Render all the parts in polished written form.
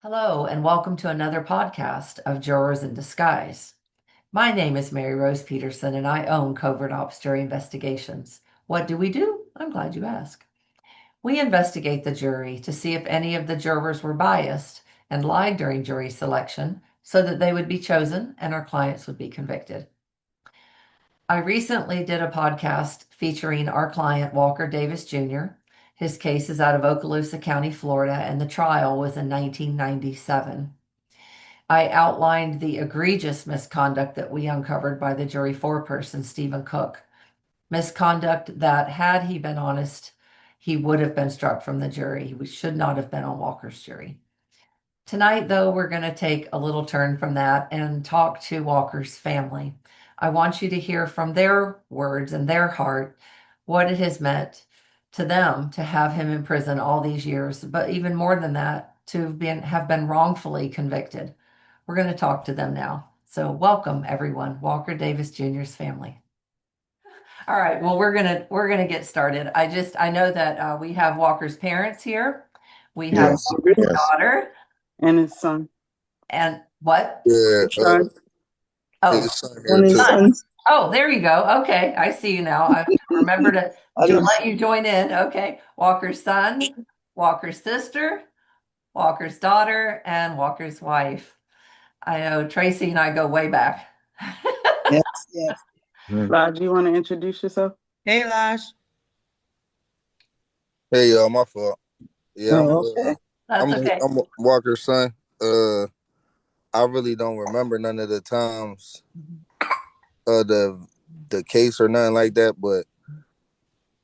Hello, and welcome to another podcast of Jurors in Disguise. My name is Mary Rose Peterson, and I own Covert Ops Jury Investigations. What do we do? I'm glad you asked. We investigate the jury to see if any of the jurors were biased and lied during jury selection so that they would be chosen and our clients would be convicted. I recently did a podcast featuring our client, Walker Davis Jr. His case is out of Okaloosa County, Florida, and the trial was in 1997. I outlined the egregious misconduct that we uncovered by the jury foreperson, Stephen Cook. Misconduct that, had he been honest, he would have been struck from the jury. He should not have been on Walker's jury. Tonight, though, we're going to take a little turn from that and talk to Walker's family. I want you to hear from their words and their heart what it has meant to them to have him in prison all these years, but even more than that, to have been wrongfully convicted. We're going to talk to them now. So welcome everyone, Walker Davis Jr.'s family. All right, well, we're gonna get started. I know that we have Walker's parents here. We have Yes, Walker's yes. daughter And his son. and what? Yeah, Son. Oh, his son One here of his too. sons. oh, there you go. Okay, I see you now. I remember to let you join in. Okay, Walker's son, Walker's sister, Walker's daughter, and Walker's wife. I know Tracy and I go way back. Yes, yes. Lodge, do you want to introduce yourself? Hey, Lash. Hey y'all, my fault. Yeah, Okay. That's okay. I'm Walker's son. I really don't remember none of the times the case or nothing like that, but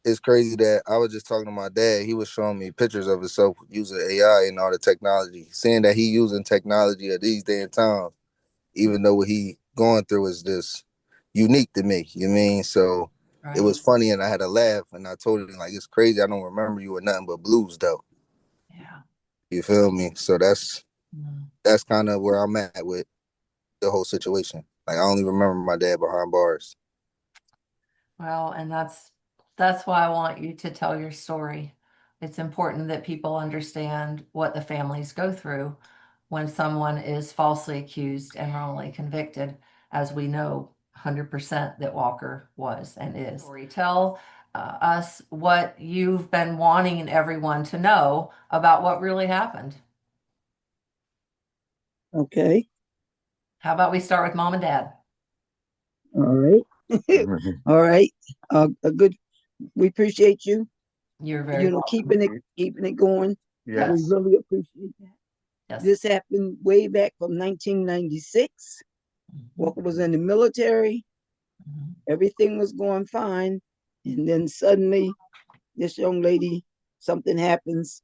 it's crazy that I was just talking to my dad. He was showing me pictures of himself using AI and all the technology, saying that he using technology at these day and times, even though what he going through is just unique to me. You mean? So it was funny and I had a laugh and I told him like it's crazy. I don't remember you with nothing but blues though. Yeah. You feel me? So that's kind of where I'm at with the whole situation. Like I only remember my dad behind bars. Well, and that's why I want you to tell your story. It's important that people understand what the families go through when someone is falsely accused and wrongly convicted, as we know 100% that Walker was and is. Tell us what you've been wanting everyone to know about what really happened. Okay. How about we start with mom and dad? All right. All right. A good. We appreciate you. You're very welcome. Keeping it going. Yes. We really appreciate that. Yes. This happened way back from 1996. Walker was in the military. Everything was going fine, and then suddenly, this young lady, something happens,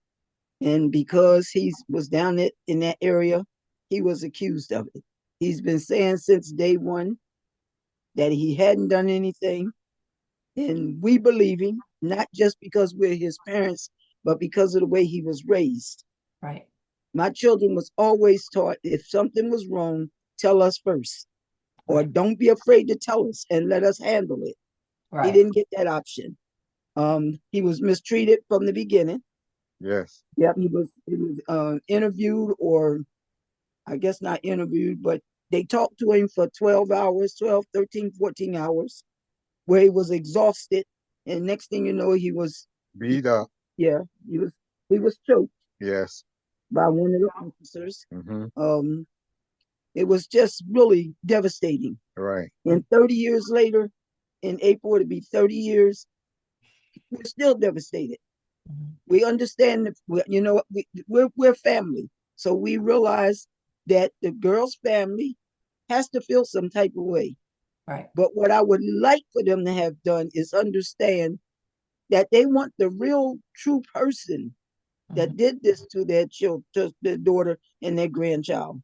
and because he was down in that area, he was accused of it. He's been saying since day one that he hadn't done anything, and we believe him, not just because we're his parents, but because of the way he was raised. Right. My children was always taught if something was wrong, tell us first, or don't be afraid to tell us and let us handle it. Right. He didn't get that option. He was mistreated from the beginning. Yes. Yep, he was interviewed, or I guess not interviewed, but they talked to him for 12 hours, 12, 13, 14 hours, where he was exhausted. And next thing you know, he was beat up. Yeah, he was choked. Yes. By one of the officers. It was just really devastating. Right. And 30 years later, in April, it'll be 30 years, we're still devastated. We understand that, we're family. So we realize that the girl's family has to feel some type of way. Right. But what I would like for them to have done is understand that they want the real, true person that did this to their children, to their daughter and their grandchild.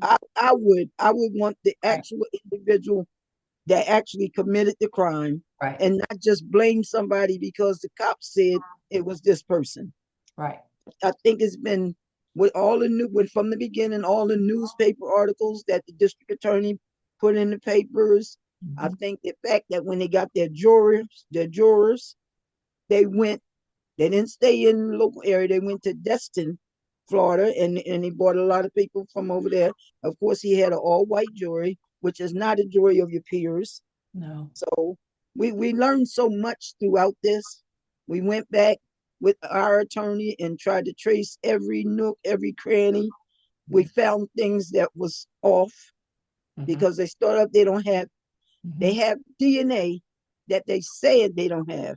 I would want the actual individual that actually committed the crime, right, and not just blame somebody because the cops said it was this person. Right. I think it's been from the beginning, all the newspaper articles that the district attorney put in the papers. I think the fact that when they got their jurors, they didn't stay in the local area. They went to Destin Florida, and he brought a lot of people from over there. Of course, he had an all-white jury, which is not a jury of your peers. No. So we learned so much throughout this. We went back with our attorney and tried to trace every nook, every cranny. We found things that was off because they start up, they have DNA that they said they don't have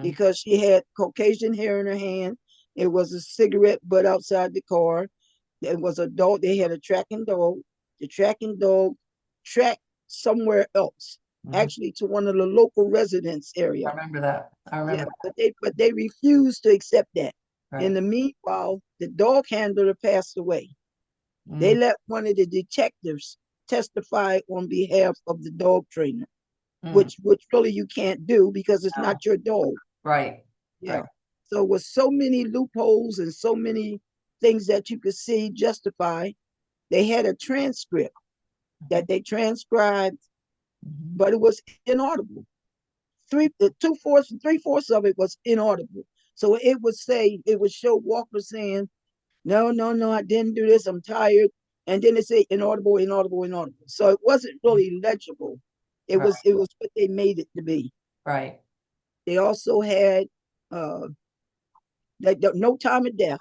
because she had Caucasian hair in her hand. It was a cigarette butt outside the car. There was a dog. They had a tracking dog. The tracking dog tracked somewhere else, actually to one of the local residents area. I remember that. I remember that. But they refused to accept that. Right. In the meanwhile, the dog handler passed away. They let one of the detectives testify on behalf of the dog trainer, which really you can't do because it's not your dog. Right. Yeah. Right. So with so many loopholes and so many things that you could see justify, they had a transcript that they transcribed, but it was inaudible. Three-fourths of it was inaudible. So it would show Walker saying, no, I didn't do this. I'm tired. And then it say inaudible, inaudible, inaudible. So it wasn't really legible. It was what they made it to be. Right. They also had no time of death,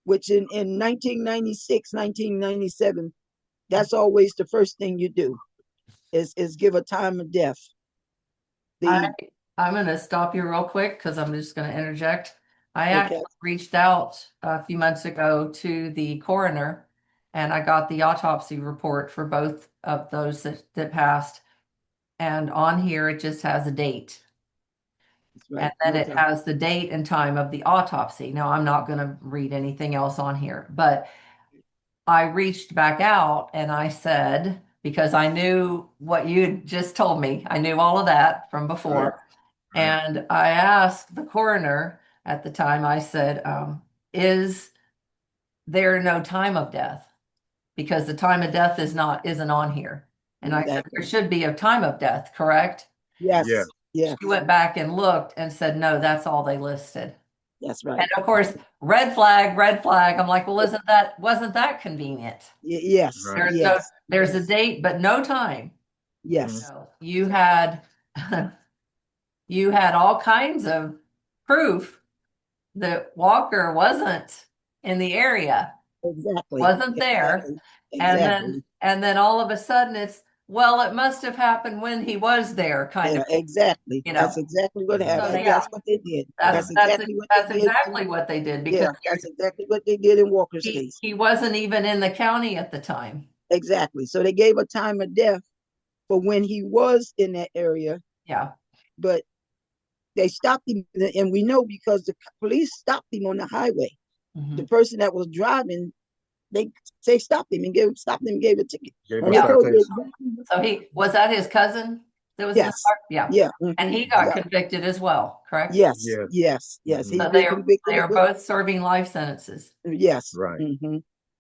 which in 1996, 1997, that's always the first thing you do is give a time of death. I'm going to stop you real quick because I'm just going to interject. I actually reached out a few months ago to the coroner and I got the autopsy report for both of those that passed. And on here, it just has a date. Right. And then it has the date and time of the autopsy. Now, I'm not going to read anything else on here, but I reached back out and I said, because I knew what you just told me, I knew all of that from before. Right. And I asked the coroner at the time, I said, is there no time of death? Because the time of death isn't on here. And I said, there should be a time of death, correct? Yes. Yeah. She went back and looked and said, no, that's all they listed. That's right. And of course, red flag, red flag. I'm like, well, wasn't that convenient? Yes. Right. There's a date, but no time. Yes. You had all kinds of proof that Walker wasn't in the area. Exactly. Wasn't there. Exactly. And then all of a sudden it must have happened when he was there, kind of. Exactly. That's exactly what happened. So, that's what they did. That's exactly what they did. Because that's exactly what they did in Walker's case. He wasn't even in the county at the time. Exactly. So they gave a time of death for when he was in that area. Yeah. But they stopped him, and we know because the police stopped him on the highway. The person that was driving, they stopped him and gave a ticket. So was that his cousin? That was yes. Yeah. And he got convicted as well, correct? Yes. So they are both serving life sentences. Yes. Right.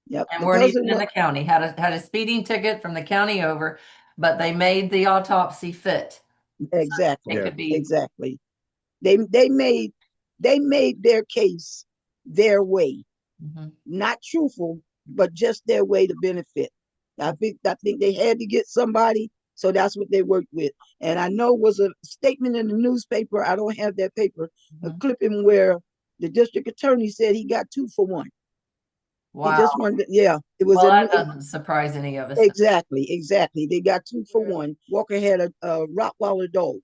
Yep. And weren't even in the county. Had a speeding ticket from the county over, but they made the autopsy fit. Exactly. So it could be exactly. They made their case their way, not truthful, but just their way to benefit. I think they had to get somebody, so that's what they worked with. And I know it was a statement in the newspaper. I don't have that paper. A clipping where the district attorney said he got 2 for 1. Wow. He just wanted, it was. Well, that doesn't surprise any of us. Exactly. They got 2 for 1. Walker had a Rottweiler dog.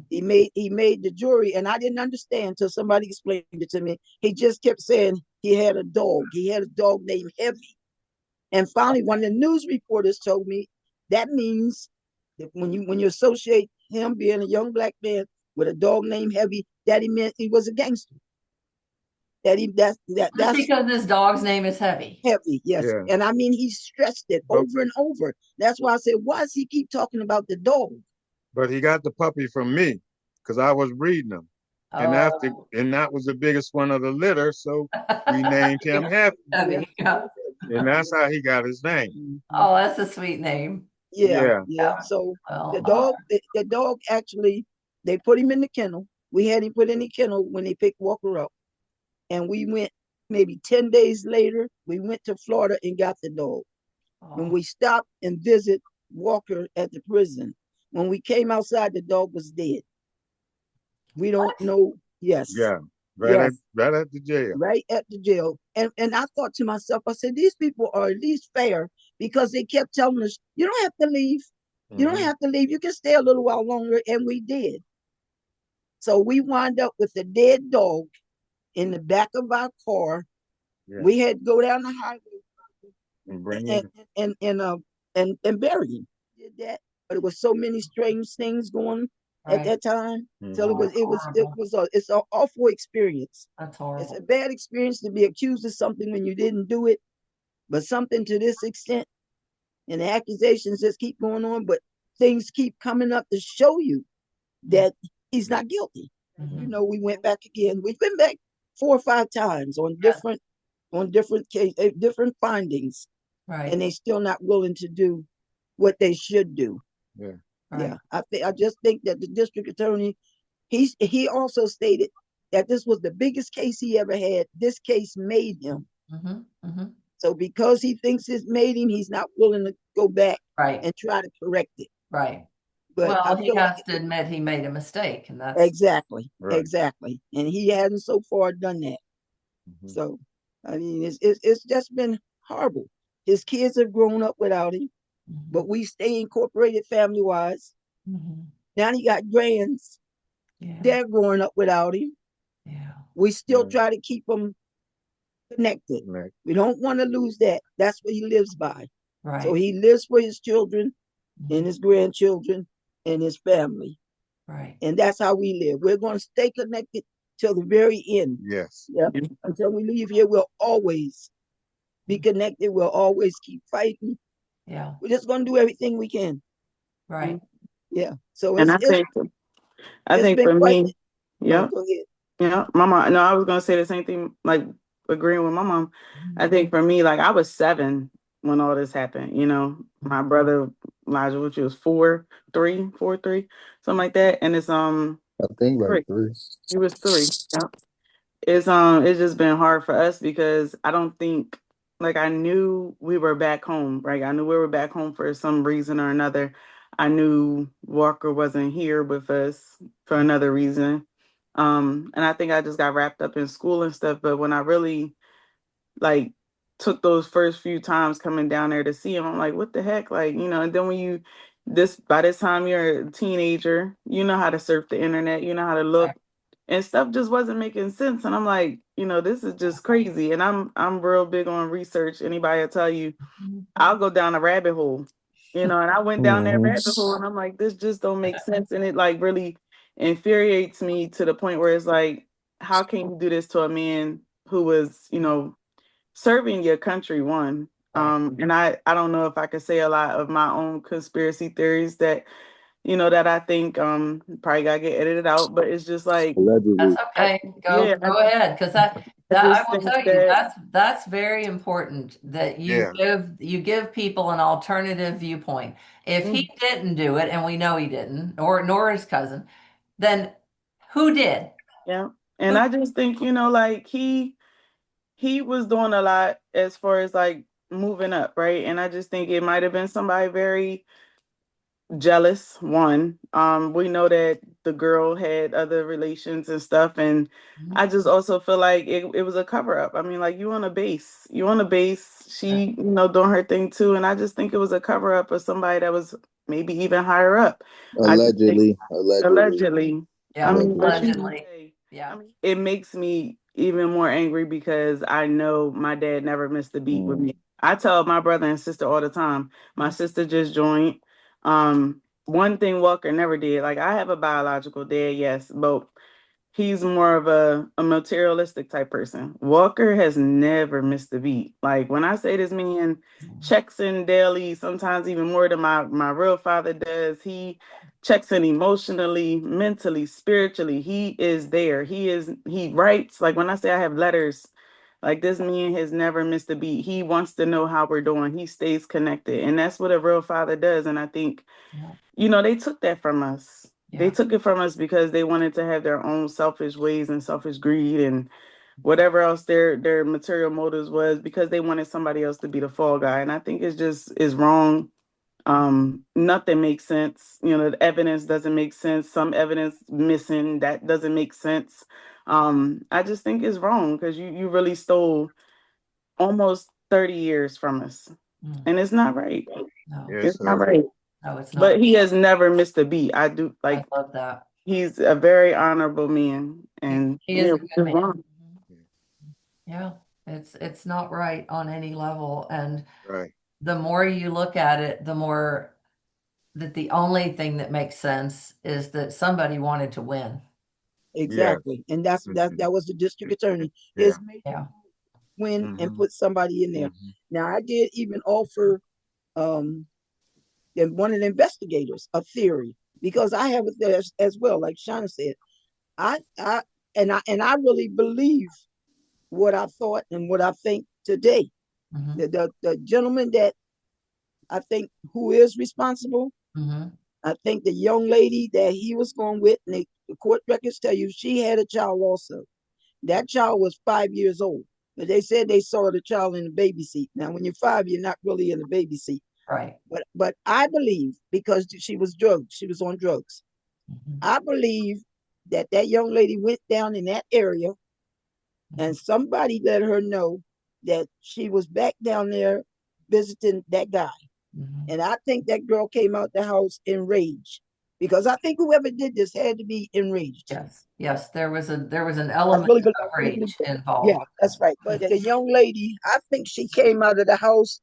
He made the jury, and I didn't understand until somebody explained it to me. He just kept saying he had a dog. He had a dog named Heavy. And finally, one of the news reporters told me that means that when you associate him being a young black man with a dog named Heavy, that he meant he was a gangster. That's because this dog's name is Heavy. Heavy, yes. Yeah. And I mean, he stressed it over and over. That's why I said, why does he keep talking about the dog? But he got the puppy from me because I was breeding him. And that was the biggest one of the litter, so we named him Heavy. Yeah. And that's how he got his name. Oh, that's a sweet name. Yeah. So the dog actually, they put him in the kennel. We had him put in the kennel when they picked Walker up. And we went maybe 10 days later, we went to Florida and got the dog. When we stopped and visit Walker at the prison, when we came outside, the dog was dead. We don't know. Yes. Yeah. Yes. Right at the jail. Right at the jail. And I thought to myself, I said, these people are at least fair because they kept telling us, you don't have to leave. You don't have to leave. You can stay a little while longer. And we did. So we wound up with a dead dog in the back of our car. Yeah. We had to go down the highway and bring him and bury him. Did that, but it was so many strange things going at that time. So it's an awful experience. That's horrible. It's a bad experience to be accused of something when you didn't do it, but something to this extent, and the accusations just keep going on, but things keep coming up to show you that he's not guilty. You know, we went back again. We've been back 4 or 5 times on different different findings, Right. and they still not willing to do what they should do. Yeah. Right. Yeah. I just think that the district attorney, he also stated that this was the biggest case he ever had. This case made him. So because he thinks it made him, he's not willing to go back and try to correct it. Right. But well, I he feel has like to admit he made a mistake, and that's exactly right. Exactly, and he hasn't so far done that. So, I mean, it's just been horrible. His kids have grown up without him, but we stay incorporated family wise. Now he got grands. Yeah. They're growing up without him. Yeah. We still try to keep them connected. Right. We don't want to lose that. That's what he lives by. Right. So he lives for his children and his grandchildren and his family. Right. And that's how we live. We're going to stay connected till the very end. Yes. Yep. Until we leave here, we'll always be connected. We'll always keep fighting. Yeah. We're just going to do everything we can. Right. Yeah. So And I think for me, yeah. Go ahead. Yeah, my mom. No, I was gonna say the same thing, like agreeing with my mom. I think for me, like I was 7 when all this happened. You know, my brother Elijah, which was 4'3", something like that, and it's I think like 3. He was 3. Yeah. It's just been hard for us because I don't think like I knew we were back home, right? I knew we were back home for some reason or another. I knew Walker wasn't here with us for another reason. And I think I just got wrapped up in school and stuff. But when I really like took those first few times coming down there to see him, I'm like, what the heck? Like, you know, and then when by this time you're a teenager, you know how to surf the internet, you know how to look, and stuff just wasn't making sense. And I'm like, you know, this is just crazy. And I'm real big on research. Anybody will tell you, I'll go down a rabbit hole, you know, and I went down that rabbit hole and I'm like, this just don't make sense. And it like really infuriates me to the point where it's like, how can you do this to a man who was, you know, serving your country, one. And I don't know if I could say a lot of my own conspiracy theories that, you know, that I think probably gotta get edited out, but it's just like Allegedly. That's okay. Go ahead, because that I will tell you that's very important that you give people an alternative viewpoint. If he didn't do it, and we know he didn't, nor his cousin, then who did? Yeah. And I just think, you know, like he was doing a lot as far as like moving up, right? And I just think it might have been somebody very jealous, one. We know that the girl had other relations and stuff, and I just also feel like it was a cover up. I mean, like you on a base, she, you know, doing her thing too, and I just think it was a cover up of somebody that was maybe even higher up. Allegedly. Yeah, I mean, allegedly. Yeah. I mean, it makes me even more angry because I know my dad never missed a beat with me. I tell my brother and sister all the time. My sister just joined. One thing Walker never did, like I have a biological dad, yes, but he's more of a materialistic type person. Walker has never missed a beat. Like when I say this man checks in daily, sometimes even more than my real father does. He checks in emotionally, mentally, spiritually. He is there. He writes. Like when I say I have letters, like this man has never missed a beat. He wants to know how we're doing. He stays connected. And that's what a real father does. And I think, you know, they took that from us. They took it from us because they wanted to have their own selfish ways and selfish greed. And whatever else their material motives was, because they wanted somebody else to be the fall guy. And I think it's just is wrong. Nothing makes sense. You know, the evidence doesn't make sense. Some evidence missing that doesn't make sense. I just think it's wrong because you really stole almost 30 years from us. And it's not right. No, Yes, It's not right. no, it's not. But he has never missed a beat. I do I love that. he's a very honorable man. And He is a good man. wrong. Yeah, it's not right on any level. And right. the more you look at it, the more that the only thing that makes sense is that somebody wanted to win. Exactly. And that was the district attorney. Yeah. His major Yeah. win and put somebody in there. Now I did even offer one of the investigators a theory, because I have it there as well, like Shauna said. I really believe what I thought and what I think today. Mhm. The gentleman that I think who is responsible, Mhm. I think the young lady that he was going with, and the court records tell you she had a child also. That child was 5 years old. But they said they saw the child in the baby seat. Now, when you're 5, you're not really in the baby seat. Right. But I believe, because she was drugged, she was on drugs. Mhm. I believe that young lady went down in that area, and somebody let her know that she was back down there visiting that guy. Mhm. And I think that girl came out the house enraged, because I think whoever did this had to be enraged. Yes. Yes. There was an I element really of believe rage that. involved. Yeah, that's right. But the young lady, I think she came out of the house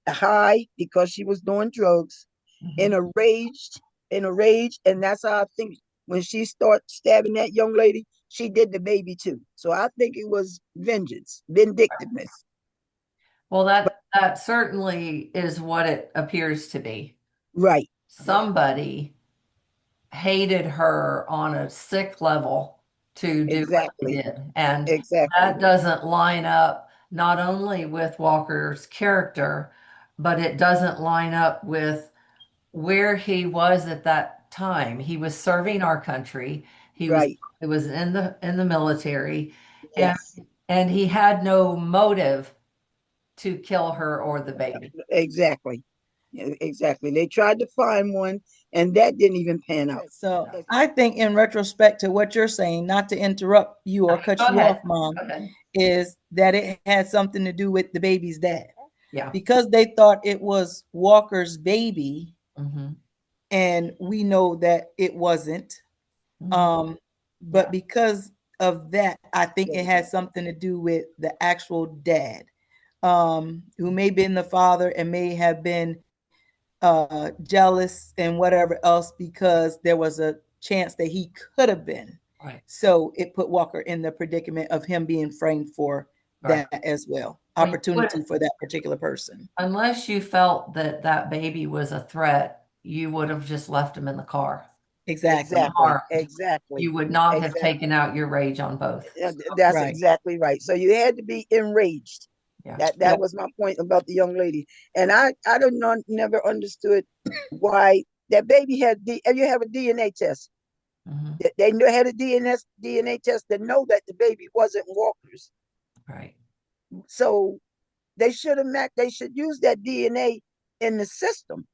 high because she was doing drugs, in Mhm. a rage, and that's how I think when she started stabbing that young lady, she did the baby too. So I think it was vengeance, vindictiveness. Well, that certainly is what it appears to be. Right, Somebody hated her on a sick level to do what they exactly, did. And exactly, that doesn't line up not only with Walker's character, but it doesn't line up with where he was at that time. He was serving our country. right, It was in the military, and yes, he had no motive to kill her or the baby. exactly, exactly. They tried to find one, and that didn't even pan out. So I think in retrospect to what you're saying, not to interrupt you or cut Go you ahead. off, Mom, Go ahead. is that it had something to do with the baby's dad. Yeah. Because they thought it was Walker's baby, Mm-hmm. and we know that it wasn't. Mm-hmm. But Yeah. because of that, I think it had something to do with the actual dad, who may have been the father and may have been jealous and whatever else, because there was a chance that he could have been. Right. So it put Walker in the predicament of him being framed for Right. that as well. Well, you Opportunity would- for that particular person. Unless you felt that that baby was a threat, you would have just left him in the car. Exactly. Exactly, Harmed. exactly. You would not have Exactly. taken out your rage on both. That's Right. exactly right. So you had to be enraged. Yeah. That Yep. was my point about the young lady. And I don't know, never understood why that baby had you have a DNA test. Mm-hmm. They had a DNA test to know that the baby wasn't Walker's. Right. So they should use that DNA in the system,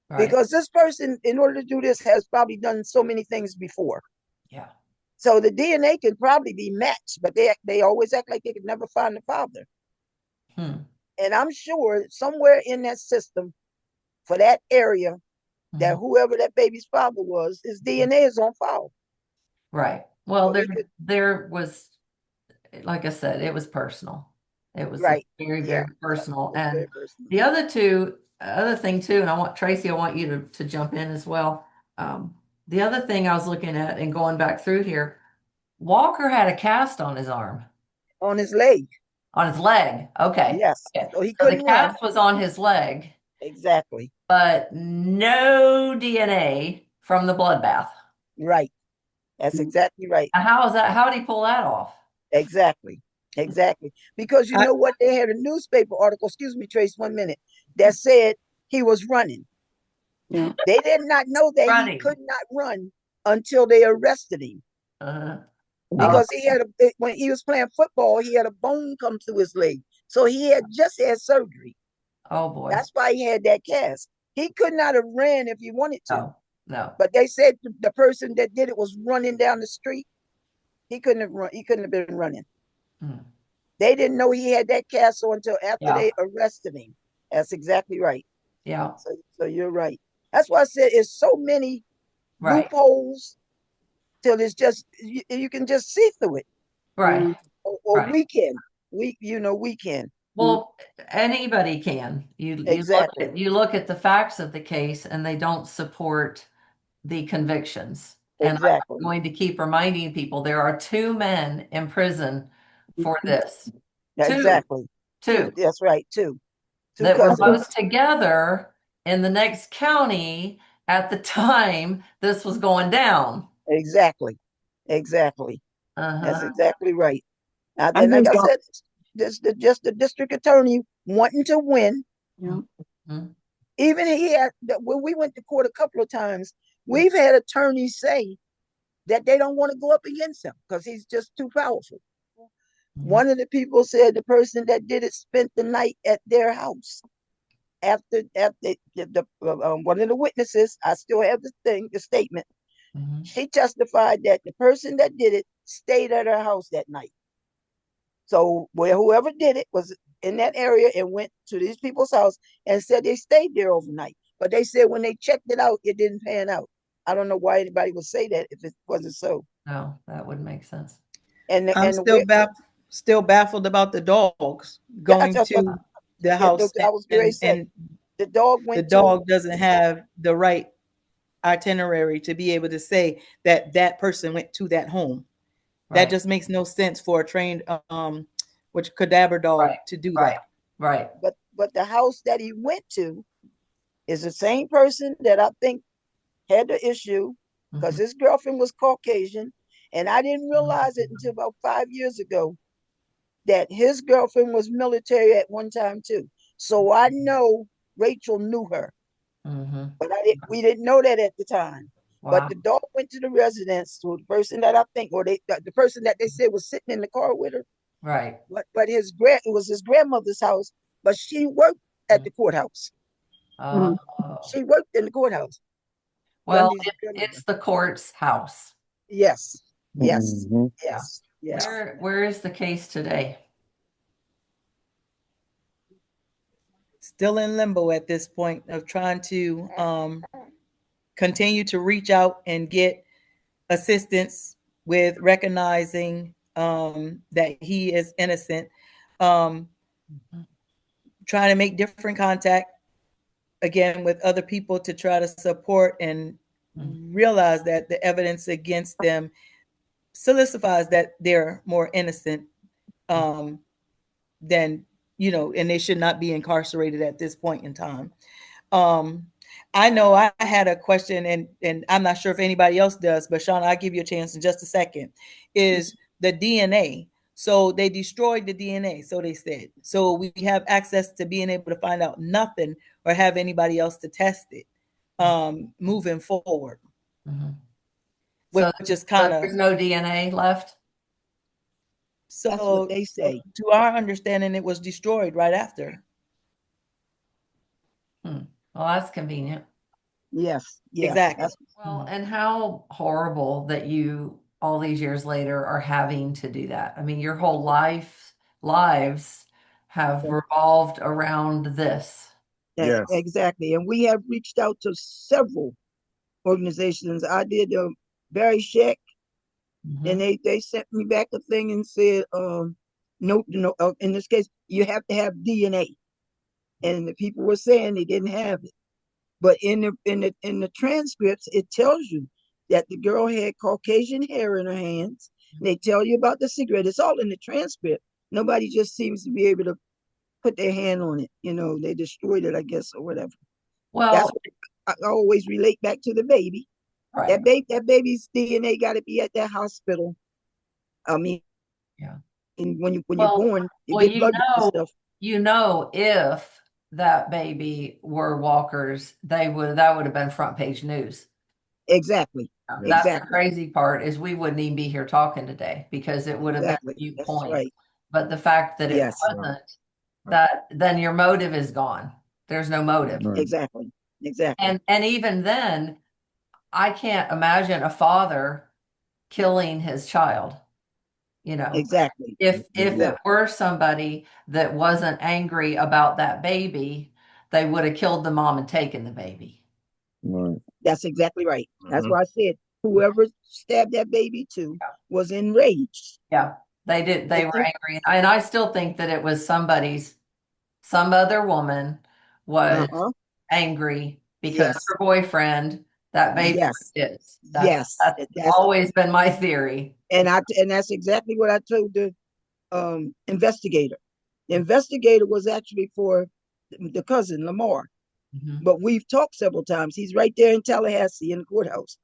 Right. because this person, in order to do this, has probably done so many things before. Yeah. So the DNA can probably be matched, but they always act like they could never find the father. Hmm. And I'm sure somewhere in that system for that area, that Mhm. whoever that baby's father was, his DNA is on file. Right. Well, So there was, like I said, it was personal. It was right, very, yeah, very personal. it's very And personal. the other thing too, and Tracy, I want you to jump in as well. The other thing I was looking at and going back through here, Walker had a cast on his arm, On his leg, on his leg. Okay. yes. Okay. So he So the couldn't run. cast was on his leg, Exactly. but no DNA from the bloodbath. Right. That's exactly right. Now, how is that? How did he pull that off? Exactly. Exactly. Because you I- know what? They had a newspaper article, excuse me, Trace, 1 minute, that said he was running. Yeah. They did not know that he Running. could not run until they arrested him. Uh, because when he was playing football, he had a bone come through his leg. So he had just had surgery. Oh boy. That's why he had that cast. He could not have ran if he wanted to. No, no. But they said the person that did it was running down the street. He couldn't have run. He couldn't have been running. Hmm. They didn't know he had that cast on until after Yeah. they arrested him. That's exactly right. Yeah. So you're right. That's why I said it's so many Right. loopholes till it's just you can just see through it. Right. Or Right. we can. We can. Well, anybody can. Exactly. You look at the facts of the case and they don't support the convictions. And I'm Exactly. going to keep reminding people there are 2 men in prison for this. Exactly. Two That's right. Two that were cousins. both together in the next county at the time this was going down. Exactly. Exactly. That's Uh-huh. exactly right. I And like just I don't. said, just the district attorney wanting to win. Yeah. Mhm. Even when we went to court a couple of times, we've had attorneys say that they don't want to go up against him because he's just too powerful. Mhm. One of the people said the person that did it spent the night at their house. After one of the witnesses, I still have the statement. Mhm. She testified that the person that did it stayed at her house that night. So whoever did it was in that area and went to these people's house and said they stayed there overnight. But they said when they checked it out, it didn't pan out. I don't know why anybody would say that if it wasn't so. No, that wouldn't make sense. And I'm still baffled about the dogs going that's what to the house I was going to say. and The dog the went to dog doesn't have the right itinerary to be able to say that that person went to that home. That Right. just makes no sense for a trained which cadaver dog Right. to do Right. that. Right. but the house that he went to is the same person that I think had the issue because Mhm. his girlfriend was Caucasian. And I didn't realize it until about 5 years ago that his girlfriend was military at one time too. So I know Rachel knew her, Mhm. but we didn't know that at the time. But Wow. the dog went to the residence to the person that I think, or the person that they said was sitting in the car with her. Right. But it was his grandmother's house, but she worked at the courthouse. Oh. She worked in the courthouse. Well, Grundy's grandmother. it's the court's house. Yes, yes, Mhm. Yeah. yes, yes. Where is the case today? Still in limbo at this point of trying to continue to reach out and get assistance with recognizing that he is innocent. Trying to make different contact again with other people to try to support and realize that the evidence against them solidifies that they're more innocent than and they should not be incarcerated at this point in time. I know I had a question, and I'm not sure if anybody else does, but Shauna, I'll give you a chance in just a second. Is the DNA? So they destroyed the DNA, so they said. So we have access to being able to find out nothing or have anybody else to test it moving forward, Mhm. which So is kind of there's no DNA left? That's what so they say. to our understanding, it was destroyed right after. Well, that's convenient. Yes, yes. Exactly. Well, and how horrible that you, all these years later, are having to do that. I mean, your whole lives have revolved around this. Yes. Exactly. And we have reached out to several organizations. I did a Barry Sheck, and Mhm. they sent me back a thing and said, no, in this case, you have to have DNA. And the people were saying they didn't have it. But in the transcripts, it tells you that the girl had Caucasian hair in her hands. They tell you about the cigarette. It's all in the transcript. Nobody just seems to be able to put their hand on it. They destroyed it, I guess, or whatever. That's Well, what I always relate back to the baby. right. That baby's DNA got to be at that hospital. I mean, Yeah. when you're Well, born, you get blood work and stuff. if that baby were Walker's, that would have been front page news. Exactly. That's the Exactly. crazy part is we wouldn't even be here talking today because it would have been a Exactly. mute That's point. right. But the fact that it Yes. wasn't, that then your motive is gone. There's no motive. Right. Exactly. Exactly. And even then, I can't imagine a father killing his child. You know, Exactly. if Yeah. it were somebody that wasn't angry about that baby, they would have killed the mom and taken the baby. Right. That's exactly right. That's Mhm. why I said whoever stabbed that baby too was enraged. Yeah, they did. They were angry, and I still think that it was some other woman was Uh-huh. angry because Yes. her boyfriend, that baby was Yes. his. Yes. That's That's always been my theory. and that's exactly what I told the investigator. The investigator was actually for the cousin Lamar, Mhm, but we've talked several times. He's right there in Tallahassee in the courthouse,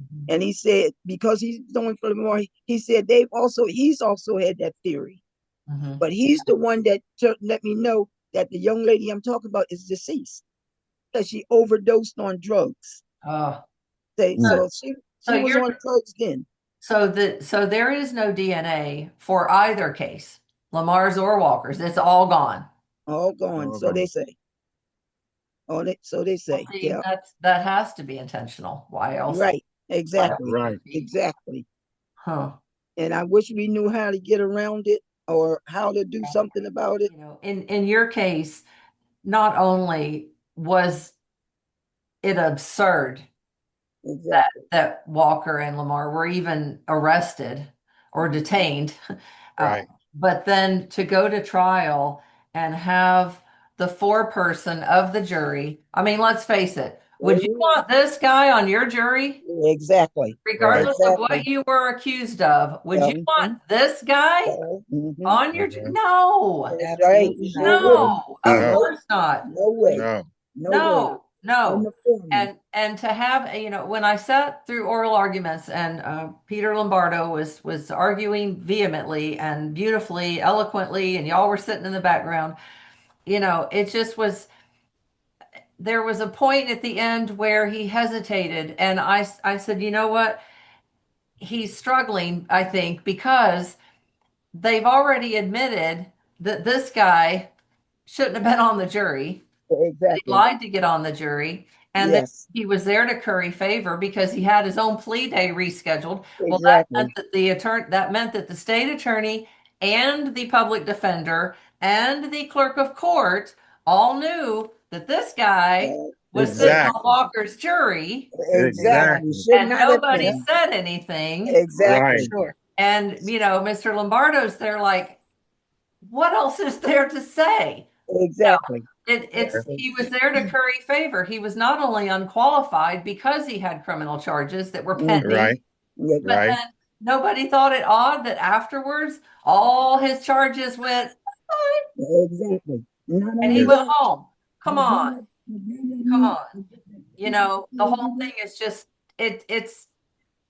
mhm, and he said because he's doing for Lamar, he said he's also had that theory, mhm. but he's the one that let me know that the young lady I'm talking about is deceased because she overdosed on drugs. Oh, So so she was you're on drugs then. so there is no DNA for either case, Lamar's or Walker's. It's all gone. All gone. All So they gone. say. So they Well, say. see, Yeah. that has to be intentional. Why else? Right. Why else Exactly. would Right. it be? Exactly. Huh. And I wish we knew how to get around it or how to do something about it. You know, in your case, not only was it absurd Exactly. that Walker and Lamar were even arrested or detained, uh, Right. but then to go to trial and have the foreperson of the jury. I mean, let's face it. Would you want this guy on your jury? Exactly. Right. Regardless of what Exactly. you were accused of, would you Mhm. want this guy Mhm. on your Mhm. No, That's right. Absolutely Sure not. wouldn't. no, of No. No. course not. No way. No. No way. No, In no. the former. And to have, when I sat through oral arguments and Peter Lombardo was arguing vehemently and beautifully, eloquently, and y'all were sitting in the background, it just was, there was a point at the end where he hesitated. And I said, you know what? He's struggling, I think, because they've already admitted that this guy shouldn't have been on the jury. He Exactly. lied to get on the jury, and then Yes. he was there to curry favor because he had his own plea day rescheduled. Well, that meant Exactly. that that meant that the state attorney and the public defender and the clerk of court all knew that this guy was sitting Yes. on Exactly. Walker's jury, Exactly. Exactly. Should and not have nobody been. said anything. For Right. Exactly. sure. And Mr. Lombardo's there like, what else is there to say? No, Exactly. it's Exactly. he was there to curry favor. He was not only unqualified because he had criminal charges that were pending, Right. Mhm. Yeah. but Right. then nobody thought it odd that afterwards all his charges went Exactly. Not and he only Yes. went that, home. Come but on, come on. The whole then thing is just it it's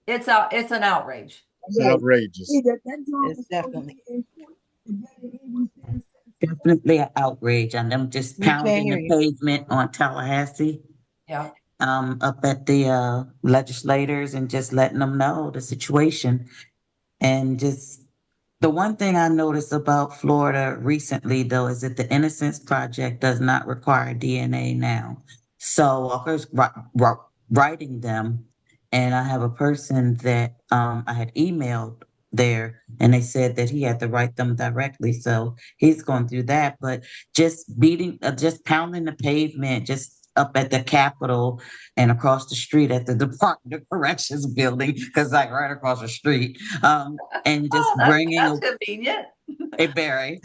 it's an outrage. It's right. See outrageous. that job It's was supposed to definitely. be in court. The judge even said Definitely an outrage on them just We can't pounding hear the you. pavement on Tallahassee, Yeah. up at the legislators and just letting them know the situation. And just the one thing I noticed about Florida recently, though, is that the Innocence Project does not require DNA now. So Walker's writing them, and I have a person that I had emailed there, and they said that he had to write them directly. So he's going through that, but just pounding the pavement, just up at the Capitol and across the street at the Department of Corrections building, because like right across the street. And Oh, just bringing that's convenient. a berry,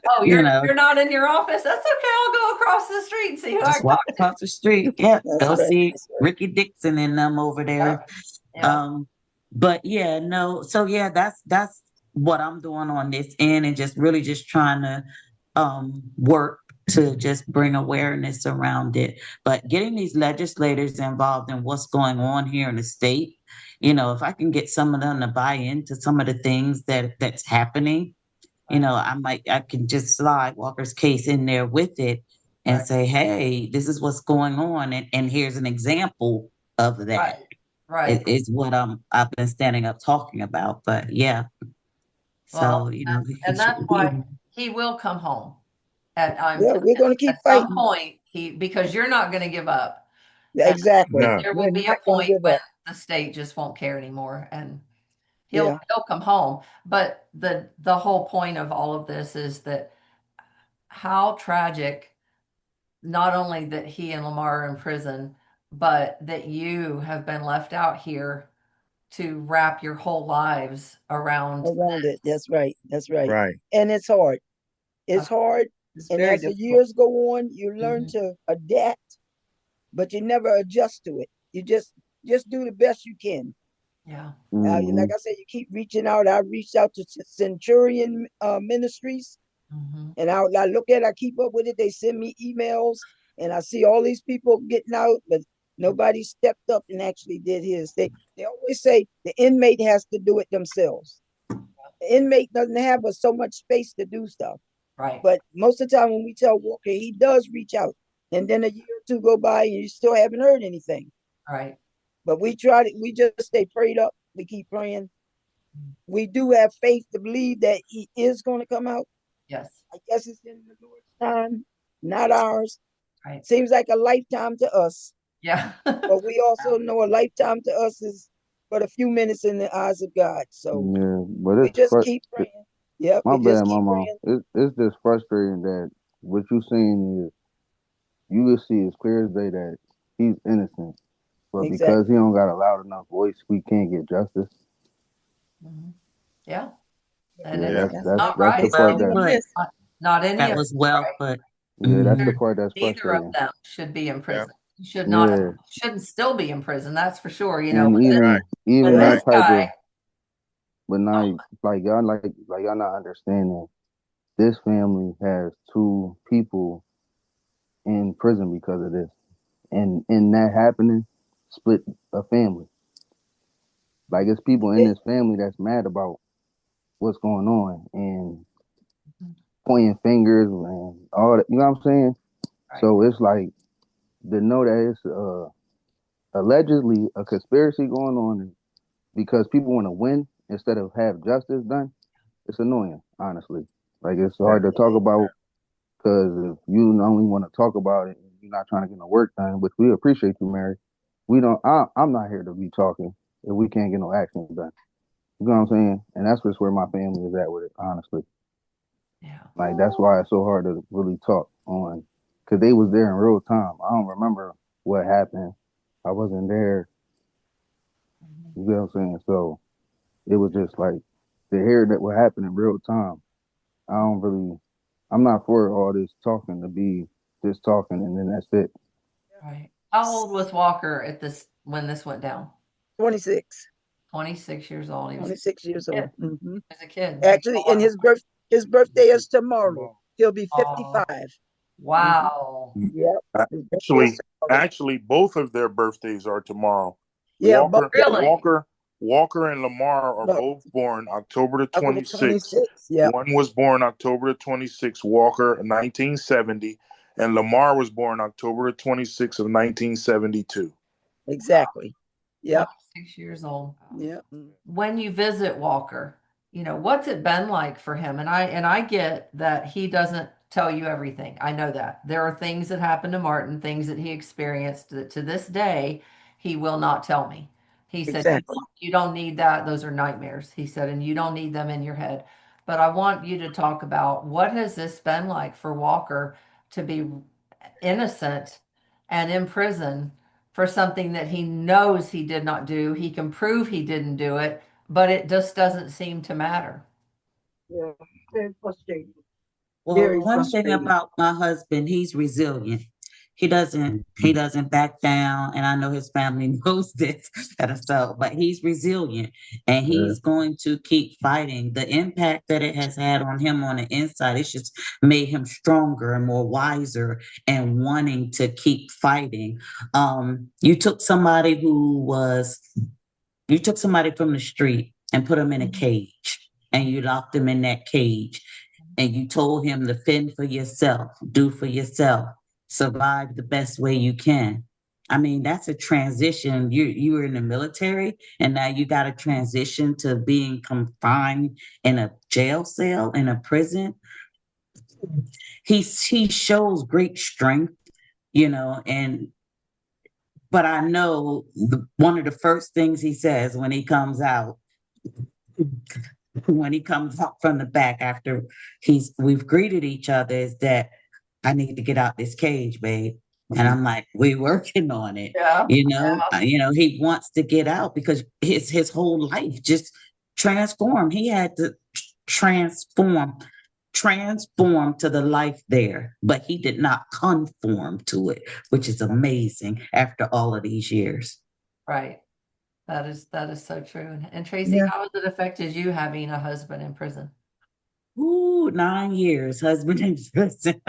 Oh, you know, you're not in your office. That's okay. I'll go across the street and see who I just can walk talk to. across the street. Yeah, that's go right. see That's right. Ricky Dixon and them over Yeah. there. Yeah. But yeah, no. So yeah, that's what I'm doing on this end, and just really just trying to work to just bring awareness around it. But getting these legislators involved in what's going on here in the state, if I can get some of them to buy into some of the things that's happening, Right. I can just slide Walker's case in there with it and Right. say, hey, this is what's going on. And here's an example of Right. that. Right. is what I've been standing up talking about. But yeah, Well, so you know he and should that's be. why he will come home Yeah, we're going to keep at some fighting. point, because you're not going to give up. Yeah, And exactly. No. there We're will be a not going to point give when up. the state just won't care anymore, and Yeah. he'll come home. But the whole point of all of this is that how tragic, not only that he and Lamar are in prison, but that you have been left out here to wrap your whole lives around Around it. this. That's right. That's right. Right. And it's hard. It's hard. It's And very as the difficult. years go on, you learn Mhm. to adapt, but you never adjust to it. You just do the best you can. Yeah. Hmm. Like I said, you keep reaching out. I reached out to Centurion Ministries, Hmm. and I look at it, I keep up with it. They send me emails, and I see all these people getting out, but nobody stepped up and actually did his. They always say the inmate has to do it themselves. The inmate doesn't have so much space to do stuff. Right. But most of the time when we tell Walker, he does reach out. And then a year or two go by and you still haven't heard anything. Right. But we just stay prayed up. We keep praying. We do have faith to believe that he is going to come out. Yes. I guess it's in the Lord's time, not ours. Right. Seems like a lifetime to us. Yeah. But we also know a lifetime to us is but a few minutes in the eyes of God. So Yeah, but we it's just keep praying. Yep, my we just bad, keep mama. praying. It's just frustrating that what you saying is you can see as clear as day that he's innocent, but because he Exactly. don't got a loud enough voice, we can't get justice. Mhm. Yeah. And Yeah, Yeah. it's Yes. not that's the right. It's part Well hitting that and put. miss. Not any That of was it's well right. put. yeah, that's the Hmm. part that's Neither of frustrating. them should be in Yeah. prison. Should not, Yeah, shouldn't still be in prison. That's for sure. and Right. But even Yeah. this that type guy, of, but now like y'all not understanding. This family has two people in prison because of this, and in that happening, split a family. Like it's people in It, this family that's mad about what's going on and pointing fingers and all that. You know what I'm saying? right, So it's like to know that it's allegedly a conspiracy going on because people want to win instead of have justice done. It's annoying, honestly. Like it's Yeah. hard to talk about because if you only want to talk about it, and you're not trying to get no work done, which we appreciate you, Mary. We don't. I'm not here to be talking if we can't get no action done. You know what I'm saying? And that's just where my family is at with it, honestly. yeah, Like that's why it's so hard to really talk on, because they was there in real time. I don't remember what happened. I wasn't there. You know what I'm saying? So it was just like to hear that what happened in real time. I don't really. I'm not for all this talking to be just talking and then that's it. right. How old was Walker at this when this went down? 26. 26 years old. He was 26 years a kid. old. Hmm. He was a kid. Actually, and his birthday is tomorrow. He'll be Oh, 55. Hmm. wow. Yep. His birthday is Actually, tomorrow. actually, both of their birthdays are tomorrow. Yeah, but Walker, Really? Walker, Walker, and Lamar are no, both born October the October 26th. 26th. Yep, One was born October the 26th, Walker, 1970, and Lamar was born October the 26th of 1972. exactly. Yep. 26 years old. Yep. When you visit Walker, what's it been like for him? And I get that he doesn't tell you everything. I know that. There are things that happened to Martin, things that he experienced that to this day he will not tell me. He said, Exactly. you don't need that. Those are nightmares. He said, and you don't need them in your head. But I want you to talk about what has this been like for Walker to be innocent and in prison for something that he knows he did not do. He can prove he didn't do it, but it just doesn't seem to matter. Yeah. Very frustrating. Well, Very one thing frustrating. about my husband, he's resilient. He doesn't back down, and I know his family knows this. But he's resilient, and Yeah. he's going to keep fighting. The impact that it has had on him on the inside, it's just made him stronger and more wiser and wanting to keep fighting. You took somebody from the street and put him in a cage, and you locked him in that cage, and you told him to fend for yourself, do for yourself, survive the best way you can. I mean, that's a transition. You were in the military, and now you got to transition to being confined in a jail cell in a prison. He shows great strength, and but I know one of the first things he says when he comes out from the back after we've greeted each other is that I need to get out this cage, babe. And I'm like, we working on it. Yeah. He wants to get out because his whole life just transformed. He had to transform to the life there, but he did not conform to it, which is amazing after all of these years. Right. That is so true. And Tracy, Yeah. how has it affected you having a husband in prison? Ooh, 9 years, husband in prison.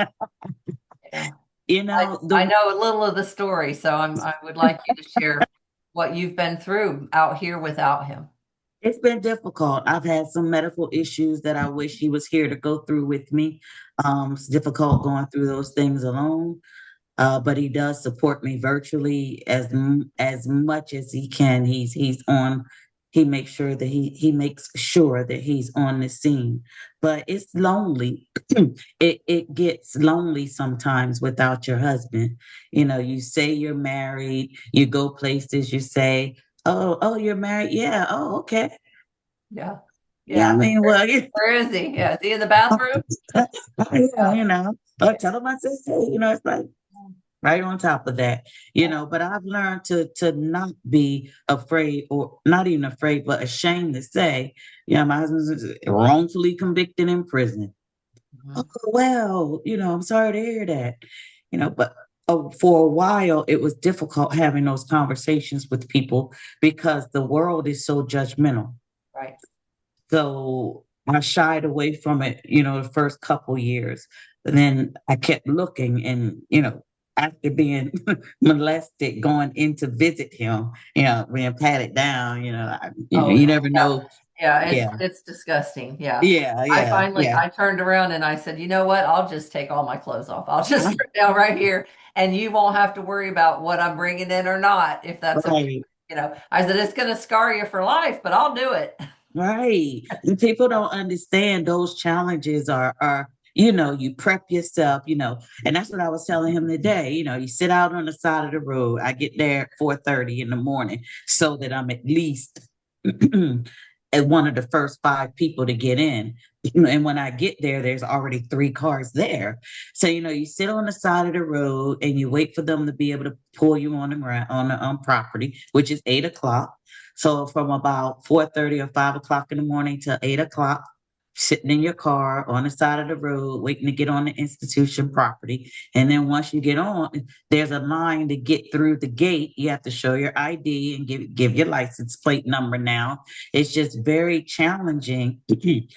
Yeah. You I know, know a little of the story, so I would like you to share what you've been through out here without him. it's been difficult. I've had some medical issues that I wish he was here to go through with me. It's difficult going through those things alone. But he does support me virtually as much as he can. He's on. He makes sure that he makes sure that he's on the scene. But it's lonely. It gets lonely sometimes without your husband. You say you're married. You go places. You say, "Oh, you're married. Yeah. Oh, okay. Yeah. Yeah. I mean, well, Where is he? Yeah, is he in the bathroom? yeah. But tell him I said, hey, it's like right on top of that, but I've learned to not be afraid, or not even afraid, but ashamed to say, my husband's wrongfully convicted in prison. Oh, well, I'm sorry to hear that, but for a while it was difficult having those conversations with people because the world is so judgmental. Right. So I shied away from it, the first couple years. And then I kept looking and, after being molested, going in to visit him, being patted down, you never know. Yeah, Yeah. it's disgusting. Yeah. Yeah. Yeah. Yeah. I turned around and I said, you know what? I'll just take all my clothes off. I'll just sit down right here and you won't have to worry about what I'm bringing in or not, if that's okay. Right. I said, it's going to scar you for life, but I'll do it. Right. And people don't understand those challenges are, you prep yourself, and that's what I was telling him today. You sit out on the side of the road. I get there at 4:30 in the morning so that I'm at least at one of the first 5 people to get in. And when I get there, there's already 3 cars there. So, you sit on the side of the road and you wait for them to be able to pull you on the ground, on the property, which is 8 o'clock. So from about 4:30 or 5 o'clock in the morning till 8 o'clock, sitting in your car on the side of the road, waiting to get on the institution property. And then once you get on, there's a line to get through the gate. You have to show your ID and give your license plate number now. It's just very challenging and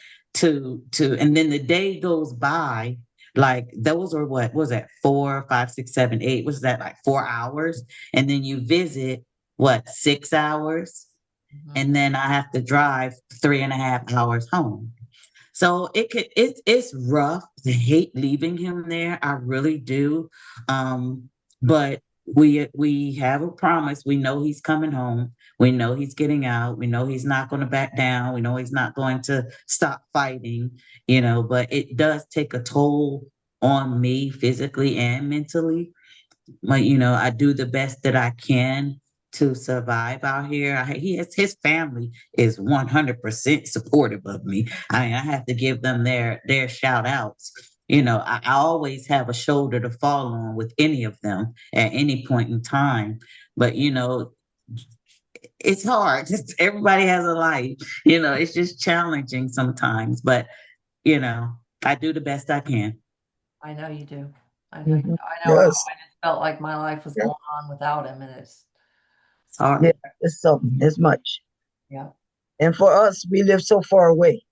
then the day goes by. Like those are what was that 4, 5, 6, 7, 8? Was that like 4 hours? And then you visit what 6 hours, and then I have to drive 3.5 hours home. So it's rough. I hate leaving him there. I really do. But we have a promise. We know he's coming home. We know he's getting out. We know he's not going to back down. We know he's not going to stop fighting, but it does take a toll on me physically and mentally. But I do the best that I can to survive out here. His family is 100% supportive of me. I have to give them their shout outs. I always have a shoulder to fall on with any of them at any point in time. But it's hard. Everybody has a life. It's just challenging sometimes. But I do the best I can. I know you do. I know. Mhm. I know. I Yes. just felt like my life was Yeah. going on without him, and It's hard. Yeah, it's something. It's much. yeah. And for us, we live so far away.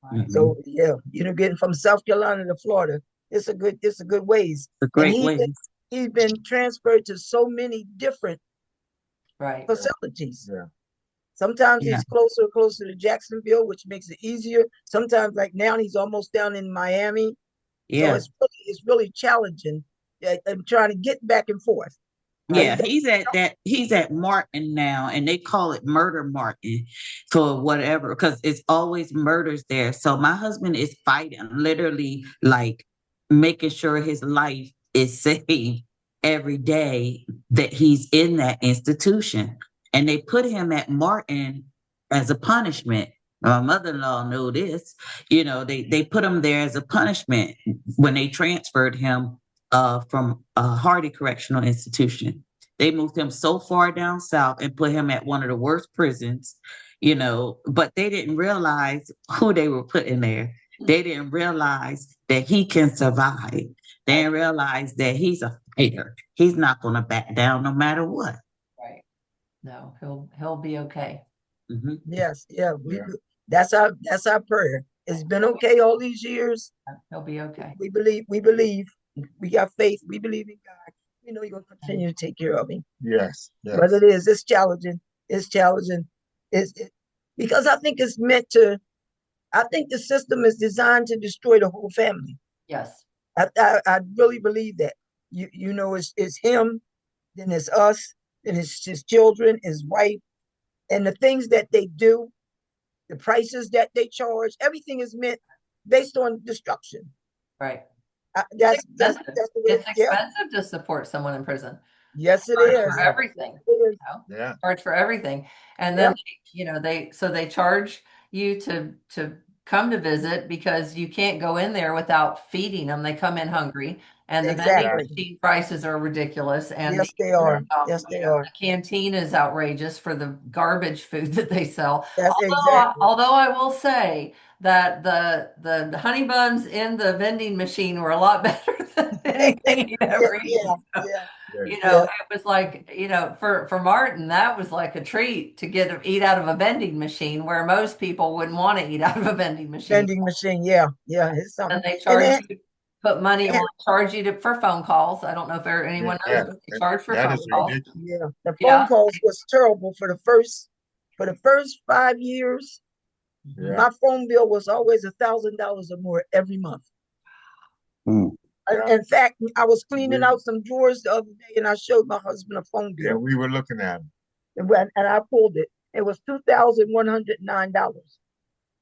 Right. So yeah, getting from South Carolina to Florida, it's a good ways. A And great way. he's been transferred to so many different Right. facilities. Yeah. Sometimes Yeah. he's closer to Jacksonville, which makes it easier. Sometimes, like now, he's almost down in Miami. So Yeah. it's really challenging. I'm trying to get back and forth. Yeah, he's at Martin now, and they call it Murder Martin for whatever, because it's always murders there. So my husband is fighting, literally like making sure his life is saved every day that he's in that institution. And they put him at Martin as a punishment. My mother-in-law knew this. They put him there as a punishment when they transferred him from Hardy Correctional Institution. They moved him so far down south and put him at one of the worst prisons, but they didn't realize who they were putting there. They didn't realize that he can survive. They didn't realize that he's a fighter. He's not going to back down no matter what. Right. No, he'll be okay. Mm-hmm. Yes, yeah. That's our prayer. It's been okay all these years. He'll be okay. We believe. We got faith. We believe in God. We know He's gonna continue to take care of him. Yes. But it's challenging. It's challenging. Because I think it's meant to. I think the system is designed to destroy the whole family. Yes. I really believe that. It's him, then it's us, then it's his children, his wife, and the things that they do, the prices that they charge, everything is meant based on destruction. Right. That's the way. It's expensive to support someone in prison. Yes, it Charge is. for everything. Yeah. Charge for everything, and then they charge you to come to visit because you can't go in there without feeding them. They come in hungry, and the vending machine prices are ridiculous. And yes, they are. Yes, they are. The canteen is outrageous for the garbage food that they sell. That's exactly. Although I will say that the honey buns in the vending machine were a lot better than anything you'd ever eaten. It was like, for Martin, that was like a treat to eat out of a vending machine, where most people wouldn't want to eat out of a vending machine. Vending machine, yeah, it's something. And they charge you, put money, will charge you for phone calls. I don't know if anyone knows, but they charge for phone calls. Yeah, the phone calls was terrible for the first 5 years. Yeah. My phone bill was always $1,000 or more every month. In fact, I was cleaning out some drawers the other day, and I showed my husband a phone bill. Yeah, we were looking at it. And I pulled it. It was $2,109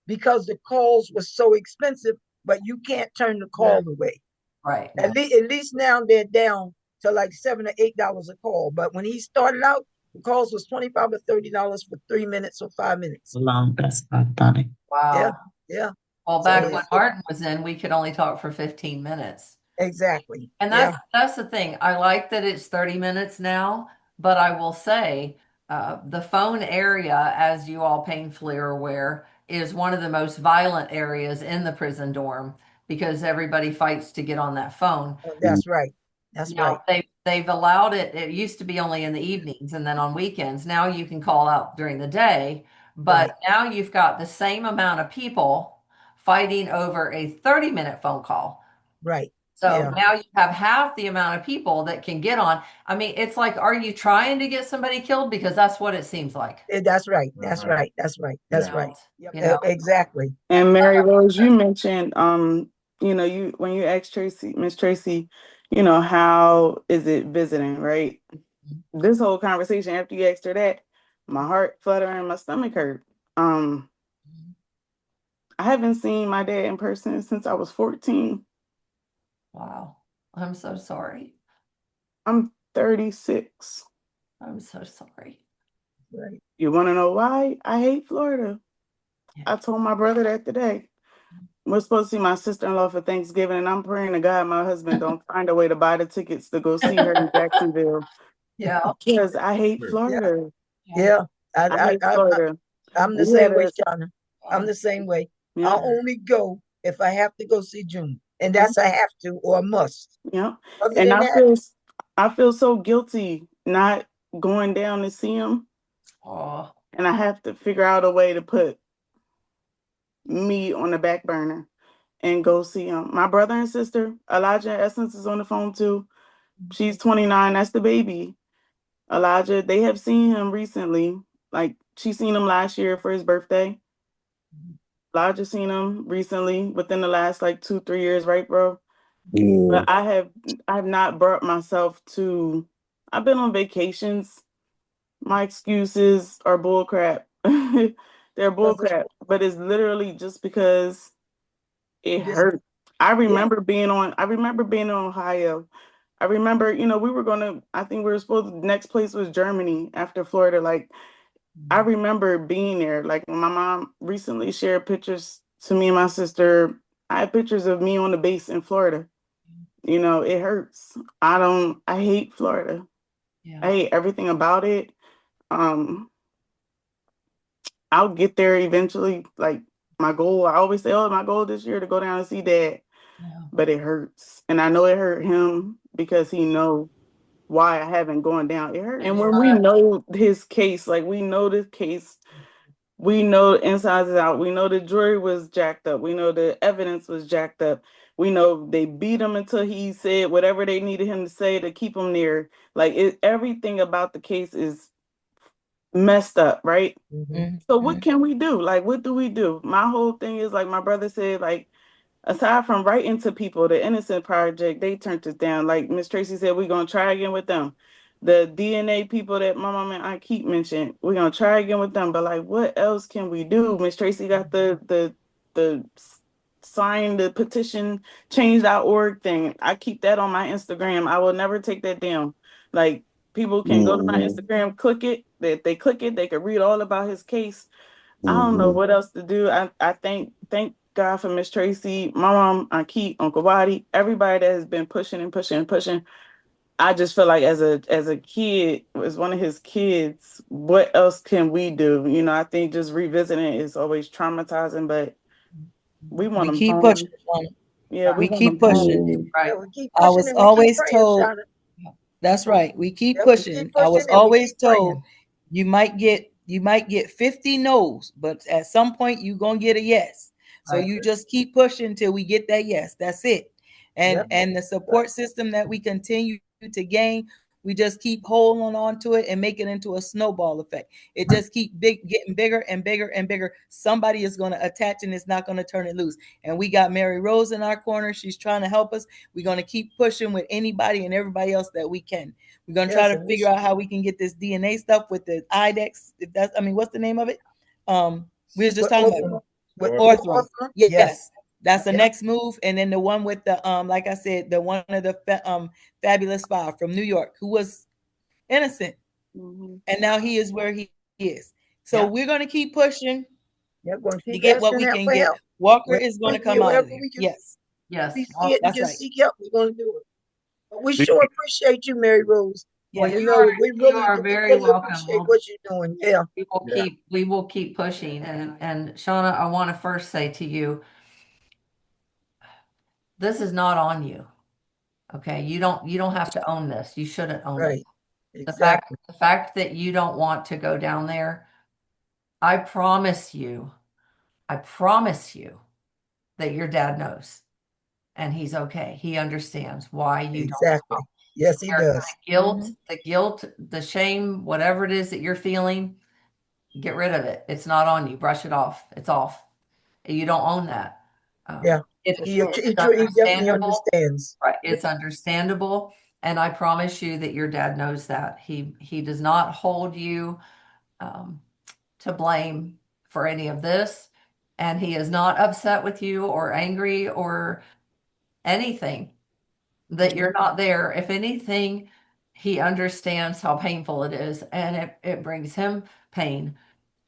because the calls were so expensive, but you can't turn the call away. Right. At least now they're down to like $7 or $8 a call. But when he started out, the calls was $25 or $30 for 3 minutes or 5 minutes. Long, that's not funny. Wow. Yeah. Well, back when Martin was in, we could only talk for 15 minutes. Exactly. And that's the thing. I like that it's 30 minutes now, but I will say the phone area, as you all painfully are aware, is one of the most violent areas in the prison dorm because everybody fights to get on that phone. That's right. That's right. They've allowed it. It used to be only in the evenings and then on weekends. Now you can call out during the day, but now you've got the same amount of people fighting over a 30-minute phone call. Right. So now you have half the amount of people that can get on. I mean, it's like, are you trying to get somebody killed? Because that's what it seems like. That's right. That's right. That's right. That's right. Yep. Exactly. And Mary Rose, you mentioned, when you asked Miss Tracy, how is it visiting, right? This whole conversation, after you asked her that, my heart fluttered and my stomach hurt. I haven't seen my dad in person since I was 14. Wow. I'm so sorry. I'm 36. I'm so sorry. Right. You want to know why I hate Florida? Yeah. I told my brother that today. We're supposed to see my sister-in-law for Thanksgiving, and I'm praying to God my husband don't find a way to buy the tickets to go see her in Jacksonville. Yeah. Because I hate Florida. Yeah. I hate Florida. I'm the same way, Shauna. I'm the same way. Yeah. I'll only go if I have to go see June. And that's a have to or a must. Yeah. And I feel so guilty not going down to see him. Oh. And I have to figure out a way to put me on the back burner and go see him. My brother and sister, Elijah Essence, is on the phone too. She's 29. That's the baby. Elijah, they have seen him recently. Like, she seen him last year for his birthday. Elijah seen him recently within the last 2-3 years, right, bro? Yeah. But I have not brought myself to I've been on vacations. My excuses are bull crap. They're bull crap, but it's literally just because it hurt. I remember being on Ohio. I remember, I think we were next place was Germany after Florida. Like, I remember being there. Like, my mom recently shared pictures to me and my sister. I had pictures of me on the base in Florida. It hurts. I hate Florida. I hate everything about it. I'll get there eventually. Like, I always say, oh, my goal this year to go down and see Dad. Yeah. But it hurts. And I know it hurt him because he knows why I haven't gone down. It hurts. And when we know his case, like, we know the case, we know insides and out. We know the jury was jacked up. We know the evidence was jacked up. We know they beat him until he said whatever they needed him to say to keep him there. Like, everything about the case is messed up, right? So what can we do? Like, what do we do? My whole thing is, like my brother said, like, aside from writing to people, the Innocent Project, they turned us down. Like Miss Tracy said, we're gonna try again with them. The DNA people that my mom and I keep mentioning, we're gonna try again with them. But, like, what else can we do? Miss Tracy got the sign the petition change.org thing. I keep that on my Instagram. I will never take that down. Like, people can go to my Instagram, click it. If they click it, they can read all about his case. I don't know what else to do. I thank God for Miss Tracy, my mom, Aunt Keith, Uncle Waddy, everybody that has been pushing and pushing and pushing. I just feel like as a kid, as one of his kids, what else can we do? I think just revisiting it is always traumatizing, but we want We them keep home. pushing. Yeah, We want keep them home. pushing. Right. We keep I pushing was and we keep always praying, told, Shauna. that's right. We keep Yeah, we pushing. keep I was pushing and we always keep praying. told you might get 50 no's, but at some point you're gonna get a yes. So Right. you just keep pushing till we get that yes. That's it. And the support system that we continue to gain, we just keep holding on to it and make it into a snowball effect. It just getting bigger and bigger and bigger. Somebody is going to attach and it's not going to turn it loose. And we got Mary Rose in our corner. She's trying to help us. We're going to keep pushing with anybody and everybody else that we can. We're going to try to figure out how we can get this DNA stuff with the IDEX. What's the name of it? We was just talking about Orthro. Yes. That's the next move. And then the one with the like I said, the one of the fabulous five from New York who was innocent. And now he is where he is. So we're going to keep pushing to get what we can get. Walker is going to come out of there. Yes. Yes. We see it and That's can right. seek help. We're going to do it. But we sure appreciate you, Mary Rose. Well, We you are very welcome. appreciate what you're doing. Yeah. We will keep pushing. And Shauna, I want to first say to you, this is not on you. Okay. You don't have to own this. You shouldn't own it. Exactly. The fact that you don't want to go down there, I promise you that your dad knows and he's okay. He understands why you don't know. Yes, he does. The guilt, the shame, whatever it is that you're feeling, get rid of it. It's not on you. Brush it off. It's off. You don't own that. He definitely understands. Right. It's understandable. And I promise you that your dad knows that. He does not hold you to blame for any of this. And he is not upset with you or angry or anything that you're not there. If anything, he understands how painful it is and it brings him pain.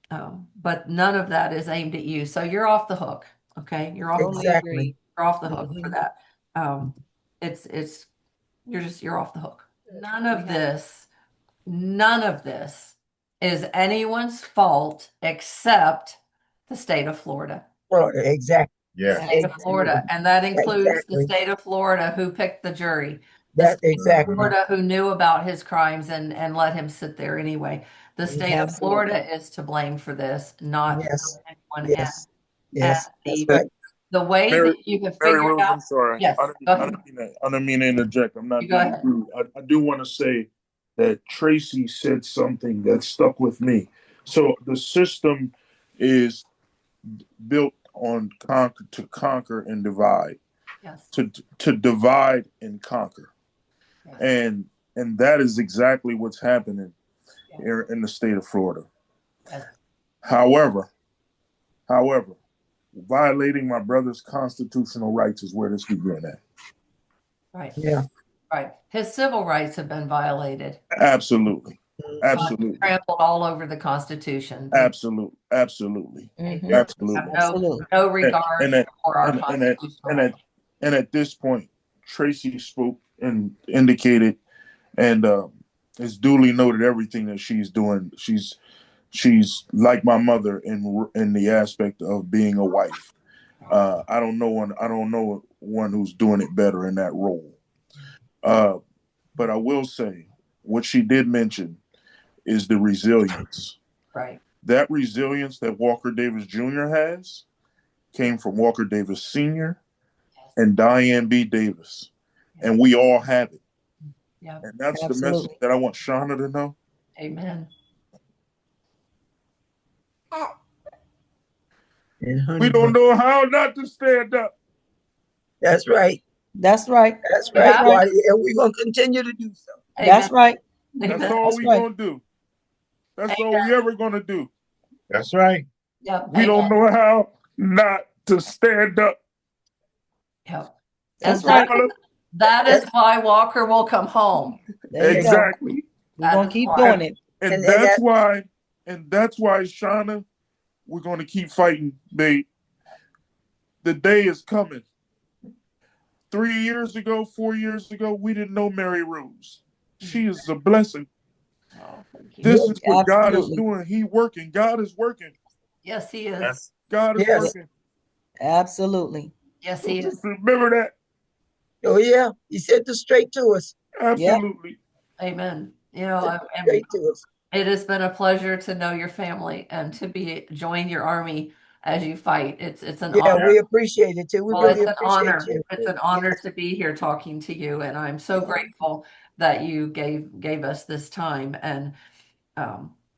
But none of that is aimed at you. So you're off the hook. Okay. You're off the hook. You're off the hook for that. You're off the hook. None of this is anyone's fault except the state of Florida. Exactly. The state of Florida. And that includes the state of Florida who picked the jury. The state of Florida who knew about his crimes and let him sit there anyway. The state of Florida is to blame for this, not anyone else. Yes. The way that you have figured out. I'm sorry. Yes. I don't mean to interject. I'm not You go ahead. rude. I do want to say that Tracy said something that stuck with me. So the system is built on conquer and divide. Yes. To divide and conquer. Yes. And And that is exactly what's happening here in the state of Florida. Yes. However, violating my brother's constitutional rights is where this began at. Right. Yeah. Right. His civil rights have been violated. Absolutely. Absolutely. Trampled all over the Constitution. Absolutely. Absolutely. Mhm. Absolutely. Have Absolutely. no regard for our constitutional rights. And at this point, Tracy spoke and indicated and has duly noted everything that she's doing. She's like my mother in the aspect of being a wife. I don't know one who's doing it better in that role. But I will say what she did mention is the resilience. Right. That resilience that Walker Davis Jr. has came from Walker Davis Sr. and Diane B. Davis. And we all have it. Yeah. And that's Absolutely. the message that I want Shauna to know. Amen. And honey We don't bun. know how not to stand up. That's right. That's right. That's Yeah. right. Why- and we're going to continue to do so. That's right. That's Amen. all That's we right. gonna do. That's all we ever gonna do. That's right. Yep. We don't know how not to stand up. Yep. That's And right. that is why Walker will come home. There you go. Exactly. We're gonna That is keep why. doing it. And And that's that- why, Shauna, we're gonna keep fighting, babe. The day is coming. 3 years ago, 4 years ago, we didn't know Mary Rose. She is a blessing. Oh, thank you. This is what God is Absolutely. doing. He working. God is working. Yes, he is. God is Yes. working. Absolutely. Yes, So he just is. remember that. Oh, yeah. He said this straight to us. Absolutely. Amen. You know, Straight to us. it has been a pleasure to know your family and to join your army as you fight. It's an Yeah, honor. we appreciate it too. We Well, really it's an appreciate honor. you. It's an honor Yes. to be here talking to you, and I'm so grateful that you gave us this time. And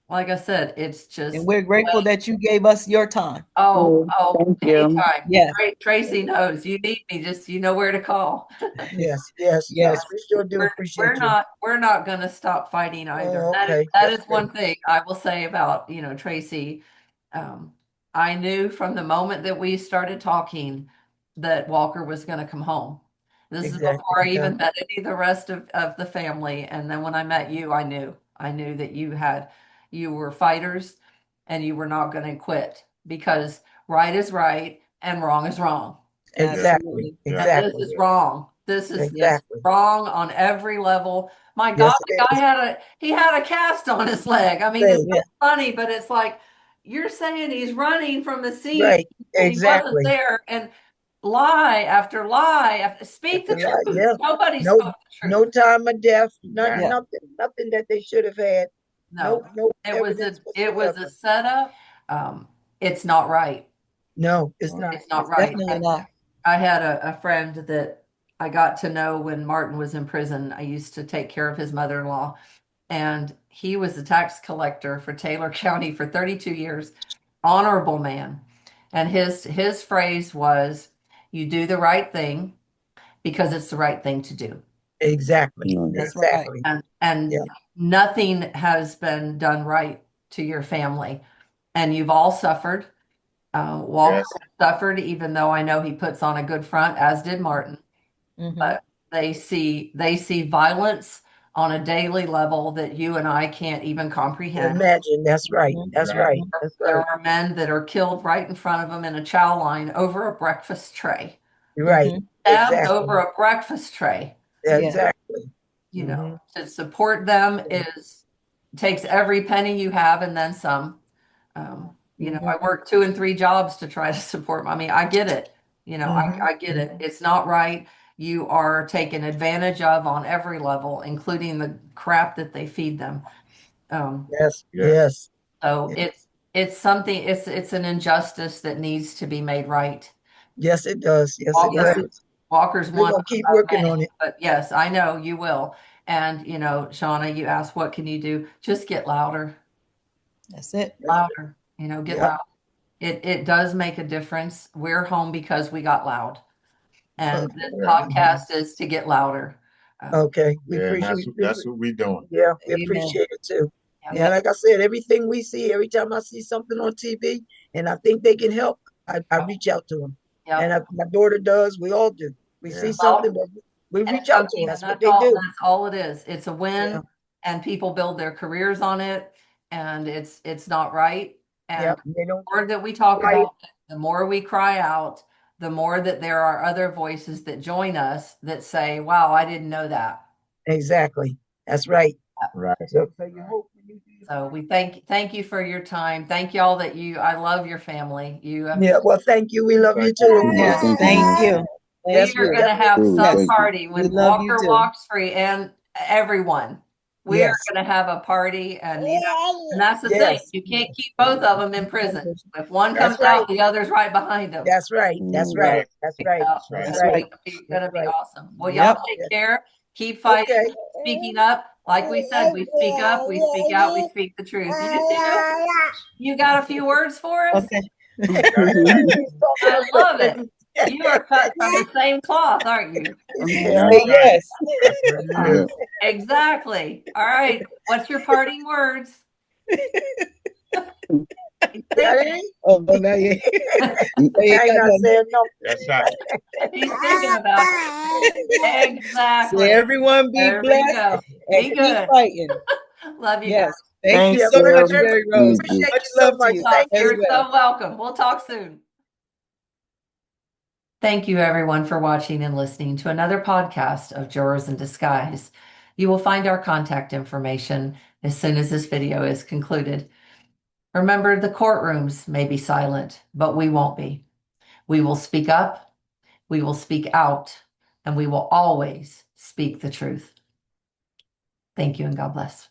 like I said, it's just And we're grateful that you gave us your time. Thank you. anytime. Yes. Tracy knows you need me. Just you know where to call. Yes. Yes. We sure do appreciate you. We're not going to stop fighting either. Oh, okay. That That's is one thing I will say about, Tracy. I knew from the moment that we started talking that Walker was going to come home. This is Exactly, before I even okay. met any of the rest of the family. And then when I met you, I knew that you were fighters and you were not going to quit because right is right and wrong is wrong. Exactly. Absolutely. And Exactly. this is wrong. This is Exactly. wrong on every level. My God, Yes, the it guy had a cast on his leg. I mean, Right, it's so funny, but it's like you're saying he's running from the scene Right. and he wasn't Exactly. there, and lie after lie after speak the After lie, truth. yeah. Nobody No- spoke the truth. No time of death. Yeah. Nothing that they should have had. No, No it was evidence it was a whatsoever. setup. It's not right. No, it's not. It's not It's right. definitely not. I had a friend that I got to know when Martin was in prison. I used to take care of his mother-in-law, and he was the tax collector for Taylor County for 32 years. Honorable man. And his phrase was, "You do the right thing because it's the right thing to do." Exactly. That's right. Exactly. And Yeah. nothing has been done right to your family. And you've all suffered. Walker suffered, even though I know he puts on a good front, as did Martin. Mhm. But they see violence on a daily level that you and I can't even comprehend. Imagine. That's right. Mhm. That's right. That's There right. are men that are killed right in front of them in a chow line over a breakfast tray. You're right. Mhm. Stabbed Exactly. over a breakfast tray. Yeah. Exactly. You know, to support them takes every penny you have and then some. I work 2 and 3 jobs to try to support. I mean, I get it. I get it. It's not right. You are taken advantage of on every level, including the crap that they feed them. Yes. Yes. So it's something. It's an injustice that needs to be made right. Yes, it does. Yes, it Walker- does. Walker's We're one gonna keep of working many, on it. but yes, I know you will. And Shauna, you asked, what can you do? Just get louder, That's it. louder. Get Yep. loud. It does make a difference. We're home because we got loud, and this podcast is to get louder. Okay. We Yeah, and appreciate that's what we doing. yeah, we Amen. appreciate it too. Yeah. And like I said, everything we see, every time I see something on TV and I think they can help, I reach out to them. Yep. And my daughter does, we all do. We Yeah. see something, but we And reach out to them. Steve, That's and what they do. that's all it is. It's a win, Yeah. and people build their careers on it, and it's not right. And Yep. They the don't more that we talk Right. about it, the more we cry out, the more that there are other voices that join us that say, wow, I didn't know that. exactly. That's right. Right. So you hope when you do your So we thank you for your time. Thank y'all that I love your family. You Yeah, well, thank you. We love you too. Yes, Thank you, thank man. you. Yes, we are we going to have Truly, some thank you. party We when love you Walker too. walks free and everyone. We are Yes. going to have a party, and and that's the thing. Yes. You can't keep both of them in prison. If one That's comes right. out, the other's right behind them. That's right. That's Mm. right. That's right. So That's That's right. right. it's That's going to be right. awesome. Well, Yep. y'all take Yeah. care. Keep fighting. Okay. Keep speaking up. Like we said, we speak up, we speak out, we speak the truth. You got a few words for us? Okay. I love it. You are cut from the same cloth, aren't you? Yeah. Say yes. That's what it is. Exactly. All right. What's your parting words? Got any? Oh, no, yeah. I ain't not saying no. That's right. He's thinking about it. Exactly. Say everyone be There we blessed go. and Be keep good. fighting. Love you Yes. guys. Thank you Yeah, so well, much, I Mary Rose. Thank you. appreciate Much you so love to much. you Thank as you. You're well. so welcome. We'll talk soon. Thank you, everyone, for watching and listening to another podcast of Jurors in Disguise. You will find our contact information as soon as this video is concluded. Remember, the courtrooms may be silent, but we won't be. We will speak up, we will speak out, and we will always speak the truth. Thank you, and God bless.